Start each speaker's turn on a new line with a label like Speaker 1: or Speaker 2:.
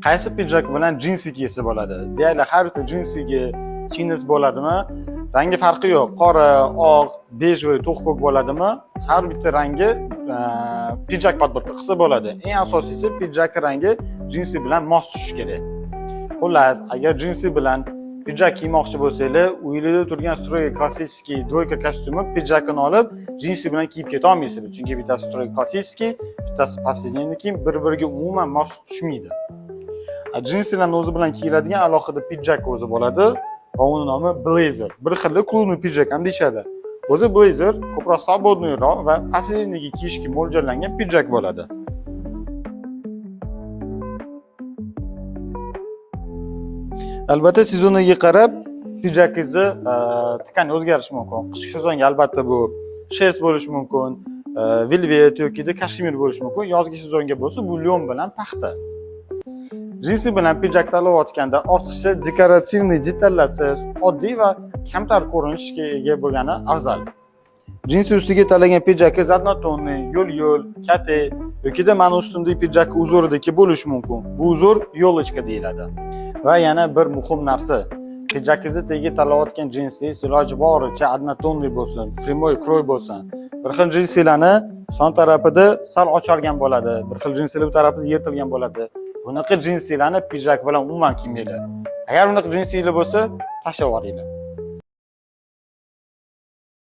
Speaker 1: qaysi pidjak bilan jinsi kiysa bo'ladi? Deyarli har bitta jinsiga chinos bo'ladimi? Rangi farqi yo'q. Qora, oq, bej va to'q ko'k bo'ladimi? Har bitta rangi pidjak podborka qilsa bo'ladi. Eng asosiysi pidjak rangi jinsi bilan mos tushishi kerak. Xullas, agar jinsi bilan pidjak kiymoqchi bo'lsangiz, uyingizda turgan stroy klassический doyka kostyumi pidjakini olib, jinsi bilan kiyib keta olmaysizlar. Chunki bittasi stroy klassический, bittasi последнийni kiyim bir-biriga umuman mos tushmaydi. Jinsilarning o'zi bilan kiyiladigan alohida pidjak o'zi bo'ladi va uning nomi blazer. Bir xil klubni pidjak ham deyshadi. O'zi blazer ko'proq svobodniyroq va повседневныйga kiyishga mo'ljallangan pidjak bo'ladi. Albatta sezoniga qarab pidjakingizni tikani o'zgarishi mumkin. Qishki sezonga albatta bu shes bo'lishi mumkin, velvet yoki kashmir bo'lishi mumkin. Yozgi sezonga bo'lsa bu lyon bilan paxta. Jinsi bilan pidjak tanlayotganda ortiqcha dekorativniy detallarsiz, oddiy va kamtar ko'rinishga ega bo'lgani afzal. Jinsi ustiga tanlagan pidjakingiz однотонный, yo'l-yo'l, kate yoki mana ustundagi pidjak uzuridagi bo'lishi mumkin. Bu uzur yo'lочка deyiladi. Va yana bir muhim narsa, pidjakingizni tagiga tanlayotgan jinsingiz iloji boricha однотонный bo'lsin, прямой крой bo'lsin. Bir xil jinsilarni son tarafida sal ochargan bo'ladi, bir xil jinsilar bu tarafida yirtilgan bo'ladi. Bunaqa jinsilarni pidjak bilan umuman kiymanglar. Agar unaqa jinsinglar bo'lsa, tashlab yuboringlar.